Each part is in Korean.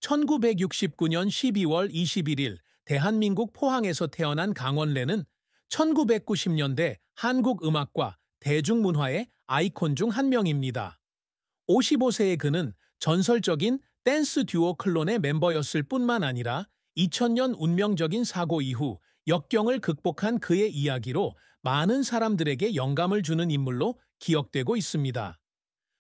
1969년 12월 21일 대한민국 포항에서 태어난 강원래는 1990년대 한국 음악과 대중문화의 아이콘 중 한 명입니다. 55세의 그는 전설적인 댄스 듀오 클론의 멤버였을 뿐만 아니라 2000년 운명적인 사고 이후 역경을 극복한 그의 이야기로 많은 사람들에게 영감을 주는 인물로 기억되고 있습니다.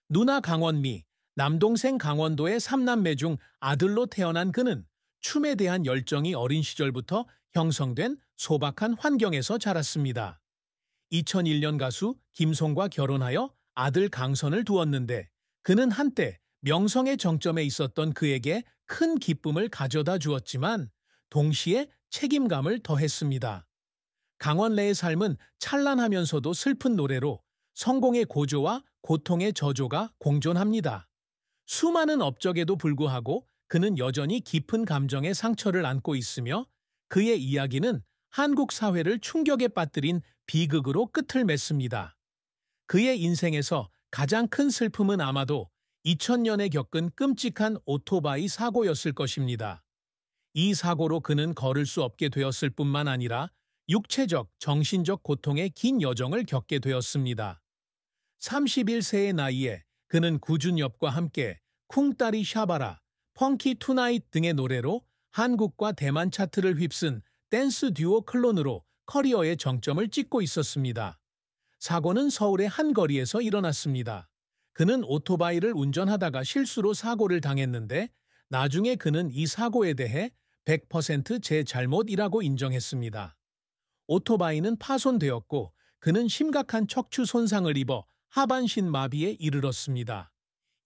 누나 강원미, 남동생 강원도의 3남매 중 아들로 태어난 그는 춤에 대한 열정이 어린 시절부터 형성된 소박한 환경에서 자랐습니다. 2001년 가수 김송과 결혼하여 아들 강선을 두었는데 그는 한때 명성의 정점에 있었던 그에게 큰 기쁨을 가져다 주었지만 동시에 책임감을 더했습니다. 강원래의 삶은 찬란하면서도 슬픈 노래로 성공의 고조와 고통의 저조가 공존합니다. 수많은 업적에도 불구하고 그는 여전히 깊은 감정의 상처를 안고 있으며 그의 이야기는 한국 사회를 충격에 빠뜨린 비극으로 끝을 맺습니다. 그의 인생에서 가장 큰 슬픔은 아마도 2000년에 겪은 끔찍한 오토바이 사고였을 것입니다. 이 사고로 그는 걸을 수 없게 되었을 뿐만 아니라 육체적, 정신적 고통의 긴 여정을 겪게 되었습니다. 31세의 나이에 그는 구준엽과 함께 쿵따리 샤바라, 펑키 투나잇 등의 노래로 한국과 대만 차트를 휩쓴 댄스 듀오 클론으로 커리어의 정점을 찍고 있었습니다. 사고는 서울의 한 거리에서 일어났습니다. 그는 오토바이를 운전하다가 실수로 사고를 당했는데 나중에 그는 이 사고에 대해 100%제 잘못이라고 인정했습니다. 오토바이는 파손되었고 그는 심각한 척추 손상을 입어 하반신 마비에 이르렀습니다.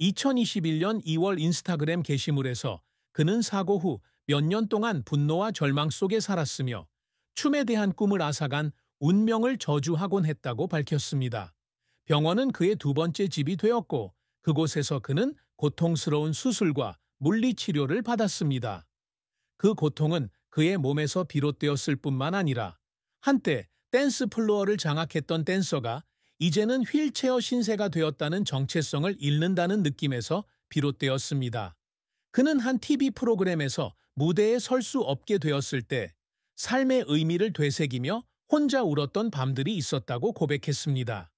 2021년 2월 인스타그램 게시물에서 그는 사고 후 몇 년 동안 분노와 절망 속에 살았으며 춤에 대한 꿈을 앗아간 운명을 저주하곤 했다고 밝혔습니다. 병원은 그의 두 번째 집이 되었고 그곳에서 그는 고통스러운 수술과 물리치료를 받았습니다. 그 고통은 그의 몸에서 비롯되었을 뿐만 아니라 한때 댄스 플로어를 장악했던 댄서가 이제는 휠체어 신세가 되었다는 정체성을 잃는다는 느낌에서 비롯되었습니다. 그는 한 TV 프로그램에서 무대에 설 수 없게 되었을 때 삶의 의미를 되새기며 혼자 울었던 밤들이 있었다고 고백했습니다.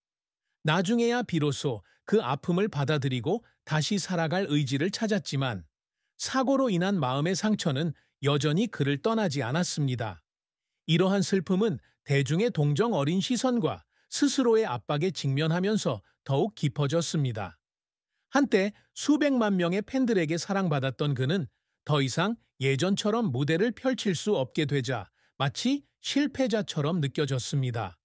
나중에야 비로소 그 아픔을 받아들이고 다시 살아갈 의지를 찾았지만 사고로 인한 마음의 상처는 여전히 그를 떠나지 않았습니다. 이러한 슬픔은 대중의 동정 어린 시선과 스스로의 압박에 직면하면서 더욱 깊어졌습니다. 한때 수백만 명의 팬들에게 사랑받았던 그는 더 이상 예전처럼 무대를 펼칠 수 없게 되자 마치 실패자처럼 느껴졌습니다.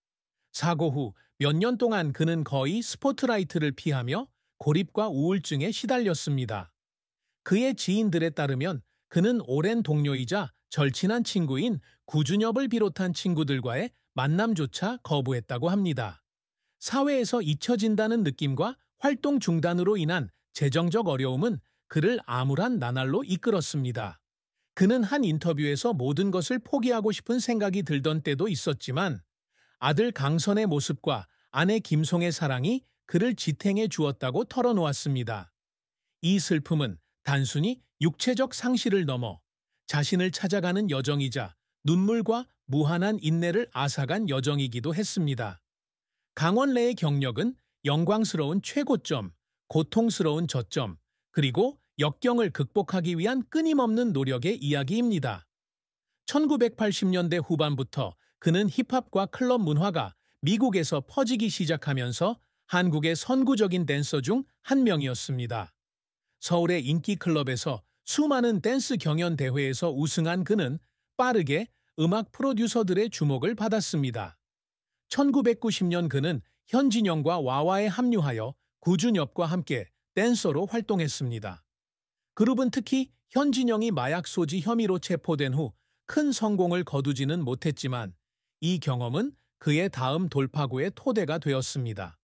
사고 후 몇 년 동안 그는 거의 스포트라이트를 피하며 고립과 우울증에 시달렸습니다. 그의 지인들에 따르면 그는 오랜 동료이자 절친한 친구인 구준엽을 비롯한 친구들과의 만남조차 거부했다고 합니다. 사회에서 잊혀진다는 느낌과 활동 중단으로 인한 재정적 어려움은 그를 암울한 나날로 이끌었습니다. 그는 한 인터뷰에서 모든 것을 포기하고 싶은 생각이 들던 때도 있었지만 아들 강선의 모습과 아내 김송의 사랑이 그를 지탱해 주었다고 털어놓았습니다. 이 슬픔은 단순히 육체적 상실을 넘어 자신을 찾아가는 여정이자 눈물과 무한한 인내를 앗아간 여정이기도 했습니다. 강원래의 경력은 영광스러운 최고점, 고통스러운 저점, 그리고 역경을 극복하기 위한 끊임없는 노력의 이야기입니다. 1980년대 후반부터 그는 힙합과 클럽 문화가 미국에서 퍼지기 시작하면서 한국의 선구적인 댄서 중 한 명이었습니다. 서울의 인기 클럽에서 수많은 댄스 경연 대회에서 우승한 그는 빠르게 음악 프로듀서들의 주목을 받았습니다. 1990년 그는 현진영과 와와에 합류하여 구준엽과 함께 댄서로 활동했습니다. 그룹은 특히 현진영이 마약 소지 혐의로 체포된 후 큰 성공을 거두지는 못했지만 이 경험은 그의 다음 돌파구의 토대가 되었습니다.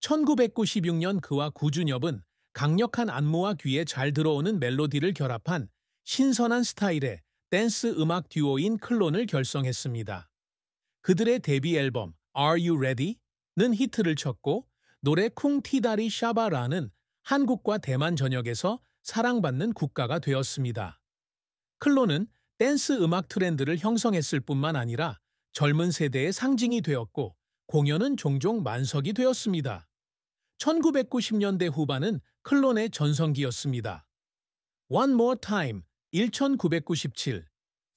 1996년 그와 구준엽은 강력한 안무와 귀에 잘 들어오는 멜로디를 결합한 신선한 스타일의 댄스 음악 듀오인 클론을 결성했습니다. 그들의 데뷔 앨범 Are You Ready?는 히트를 쳤고 노래 쿵티다리 샤바라는 한국과 대만 전역에서 사랑받는 국가가 되었습니다. 클로는 댄스 음악 트렌드를 형성했을 뿐만 아니라 젊은 세대의 상징이 되었고 공연은 종종 만석이 되었습니다. 1990년대 후반은 클론의 전성기였습니다. One More Time 1997,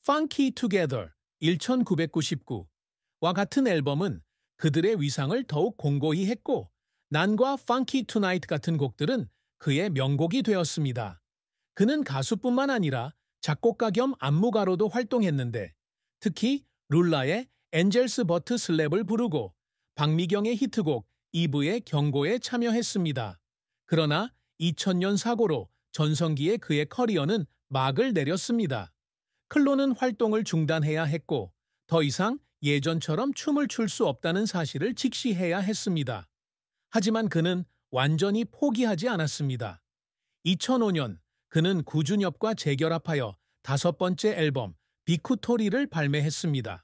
Funky Together 1999와 같은 앨범은 그들의 위상을 더욱 공고히 했고 난과 Funky Tonight 같은 곡들은 그의 명곡이 되었습니다. 그는 가수뿐만 아니라 작곡가 겸 안무가로도 활동했는데 특히 룰라의 엔젤스 버트 슬랩을 부르고 박미경의 히트곡 이브의 경고에 참여했습니다. 그러나 2000년 사고로 전성기의 그의 커리어는 막을 내렸습니다. 클론은 활동을 중단해야 했고 더 이상 예전처럼 춤을 출 수 없다는 사실을 직시해야 했습니다. 하지만 그는 완전히 포기하지 않았습니다. 2005년 그는 구준엽과 재결합하여 5번째 앨범 비쿠토리를 발매했습니다.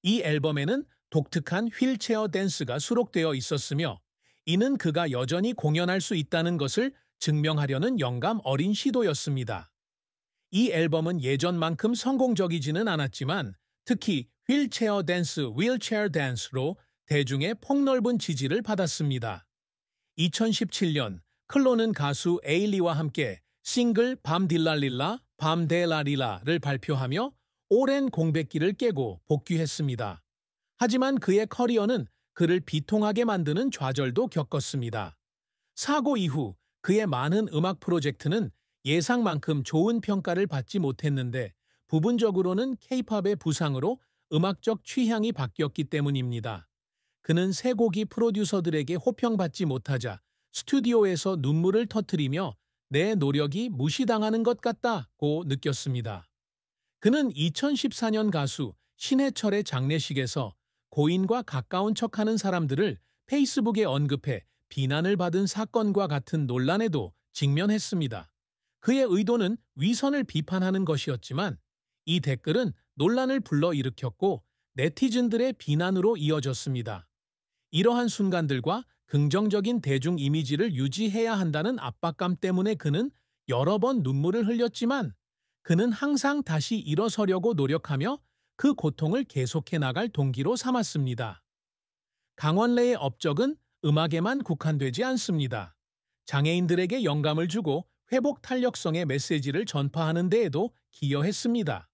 이 앨범에는 독특한 휠체어 댄스가 수록되어 있었으며 이는 그가 여전히 공연할 수 있다는 것을 증명하려는 영감 어린 시도였습니다. 이 앨범은 예전만큼 성공적이지는 않았지만 특히 휠체어 댄스, 휠체어 댄스로 대중의 폭넓은 지지를 받았습니다. 2017년 클론은 가수 에일리와 함께 싱글 밤딜랄릴라, 밤데라리라를 발표하며 오랜 공백기를 깨고 복귀했습니다. 하지만 그의 커리어는 그를 비통하게 만드는 좌절도 겪었습니다. 사고 이후 그의 많은 음악 프로젝트는 예상만큼 좋은 평가를 받지 못했는데 부분적으로는 케이팝의 부상으로 음악적 취향이 바뀌었기 때문입니다. 그는 새 곡이 프로듀서들에게 호평받지 못하자 스튜디오에서 눈물을 터뜨리며 내 노력이 무시당하는 것 같다고 느꼈습니다. 그는 2014년 가수 신해철의 장례식에서 고인과 가까운 척하는 사람들을 페이스북에 언급해 비난을 받은 사건과 같은 논란에도 직면했습니다. 그의 의도는 위선을 비판하는 것이었지만 이 댓글은 논란을 불러일으켰고 네티즌들의 비난으로 이어졌습니다. 이러한 순간들과 긍정적인 대중 이미지를 유지해야 한다는 압박감 때문에 그는 여러 번 눈물을 흘렸지만 그는 항상 다시 일어서려고 노력하며 그 고통을 계속해 나갈 동기로 삼았습니다. 강원래의 업적은 음악에만 국한되지 않습니다. 장애인들에게 영감을 주고 회복 탄력성의 메시지를 전파하는 데에도 기여했습니다.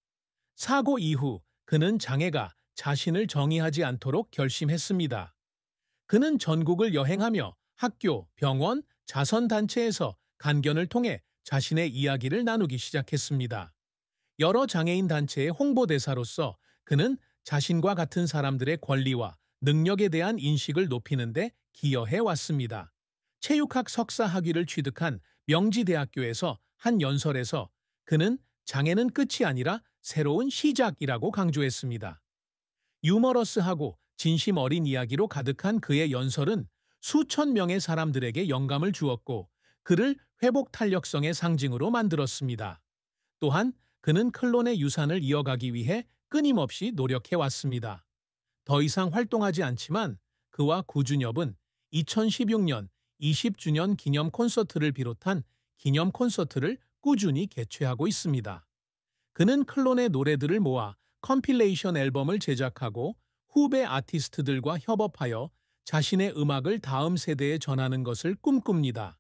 사고 이후 그는 장애가 자신을 정의하지 않도록 결심했습니다. 그는 전국을 여행하며 학교, 병원, 자선단체에서 간견을 통해 자신의 이야기를 나누기 시작했습니다. 여러 장애인 단체의 홍보대사로서 그는 자신과 같은 사람들의 권리와 능력에 대한 인식을 높이는 데 기여해 왔습니다. 체육학 석사 학위를 취득한 명지대학교에서 한 연설에서 그는 장애는 끝이 아니라 새로운 시작이라고 강조했습니다. 유머러스하고 진심 어린 이야기로 가득한 그의 연설은 수천 명의 사람들에게 영감을 주었고 그를 회복 탄력성의 상징으로 만들었습니다. 또한 그는 클론의 유산을 이어가기 위해 끊임없이 노력해왔습니다. 더 이상 활동하지 않지만 그와 구준엽은 2016년 20주년 기념 콘서트를 비롯한 기념 콘서트를 꾸준히 개최하고 있습니다. 그는 클론의 노래들을 모아 컴필레이션 앨범을 제작하고 후배 아티스트들과 협업하여 자신의 음악을 다음 세대에 전하는 것을 꿈꿉니다.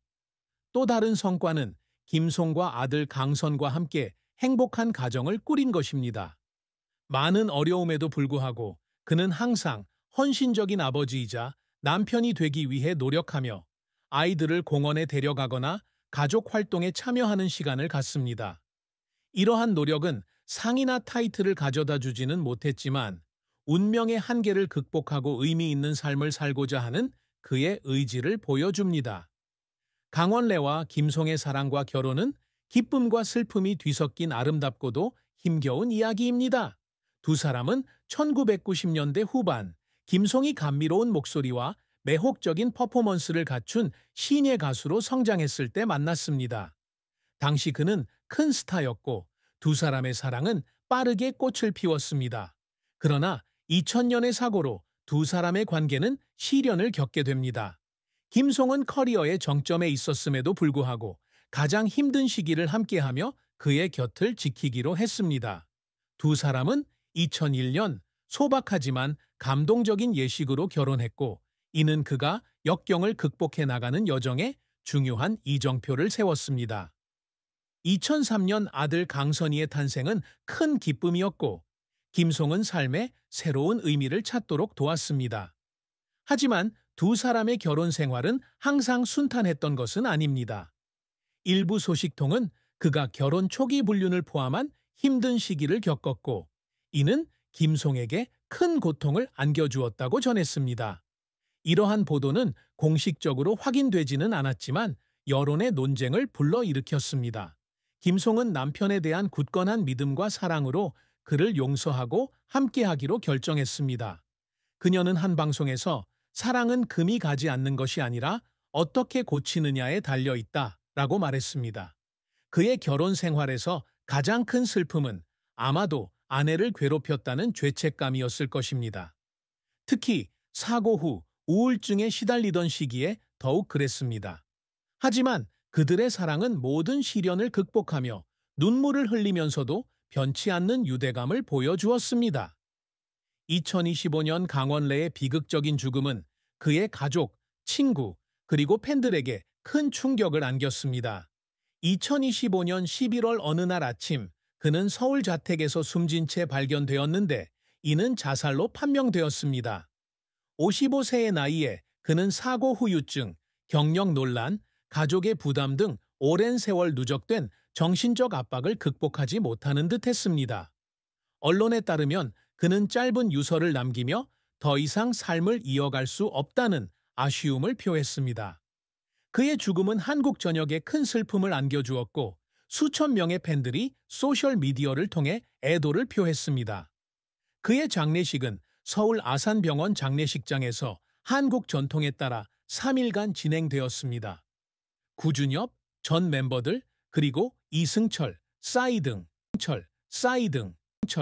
또 다른 성과는 김송과 아들 강선과 함께 행복한 가정을 꾸린 것입니다. 많은 어려움에도 불구하고 그는 항상 헌신적인 아버지이자 남편이 되기 위해 노력하며 아이들을 공원에 데려가거나 가족 활동에 참여하는 시간을 갖습니다. 이러한 노력은 상이나 타이틀을 가져다 주지는 못했지만 운명의 한계를 극복하고 의미 있는 삶을 살고자 하는 그의 의지를 보여줍니다. 강원래와 김송의 사랑과 결혼은 기쁨과 슬픔이 뒤섞인 아름답고도 힘겨운 이야기입니다. 두 사람은 1990년대 후반 김송이 감미로운 목소리와 매혹적인 퍼포먼스를 갖춘 신예 가수로 성장했을 때 만났습니다. 당시 그는 큰 스타였고 두 사람의 사랑은 빠르게 꽃을 피웠습니다. 그러나 2000년의 사고로 두 사람의 관계는 시련을 겪게 됩니다. 김송은 커리어의 정점에 있었음에도 불구하고 가장 힘든 시기를 함께하며 그의 곁을 지키기로 했습니다. 두 사람은 2001년 소박하지만 감동적인 예식으로 결혼했고, 이는 그가 역경을 극복해 나가는 여정에 중요한 이정표를 세웠습니다. 2003년 아들 강선희의 탄생은 큰 기쁨이었고, 김송은 삶에 새로운 의미를 찾도록 도왔습니다. 하지만 두 사람의 결혼 생활은 항상 순탄했던 것은 아닙니다. 일부 소식통은 그가 결혼 초기 불륜을 포함한 힘든 시기를 겪었고, 이는 김송에게 큰 고통을 안겨주었다고 전했습니다. 이러한 보도는 공식적으로 확인되지는 않았지만 여론의 논쟁을 불러일으켰습니다. 김송은 남편에 대한 굳건한 믿음과 사랑으로 그를 용서하고 함께하기로 결정했습니다. 그녀는 한 방송에서 사랑은 금이 가지 않는 것이 아니라 어떻게 고치느냐에 달려 있다라고 말했습니다. 그의 결혼 생활에서 가장 큰 슬픔은 아마도 아내를 괴롭혔다는 죄책감이었을 것입니다. 특히 사고 후 우울증에 시달리던 시기에 더욱 그랬습니다. 하지만 그들의 사랑은 모든 시련을 극복하며 눈물을 흘리면서도 변치 않는 유대감을 보여주었습니다. 2025년 강원래의 비극적인 죽음은 그의 가족, 친구, 그리고 팬들에게 큰 충격을 안겼습니다. 2025년 11월 어느 날 아침, 그는 서울 자택에서 숨진 채 발견되었는데 이는 자살로 판명되었습니다. 55세의 나이에 그는 사고 후유증, 경력 논란, 가족의 부담 등 오랜 세월 누적된 정신적 압박을 극복하지 못하는 듯 했습니다. 언론에 따르면 그는 짧은 유서를 남기며 더 이상 삶을 이어갈 수 없다는 아쉬움을 표했습니다. 그의 죽음은 한국 전역에 큰 슬픔을 안겨주었고, 수천 명의 팬들이 소셜미디어를 통해 애도를 표했습니다. 그의 장례식은 서울 아산병원 장례식장에서 한국 전통에 따라 3일간 진행되었습니다. 구준엽, 전 멤버들, 그리고 이승철, 싸이 등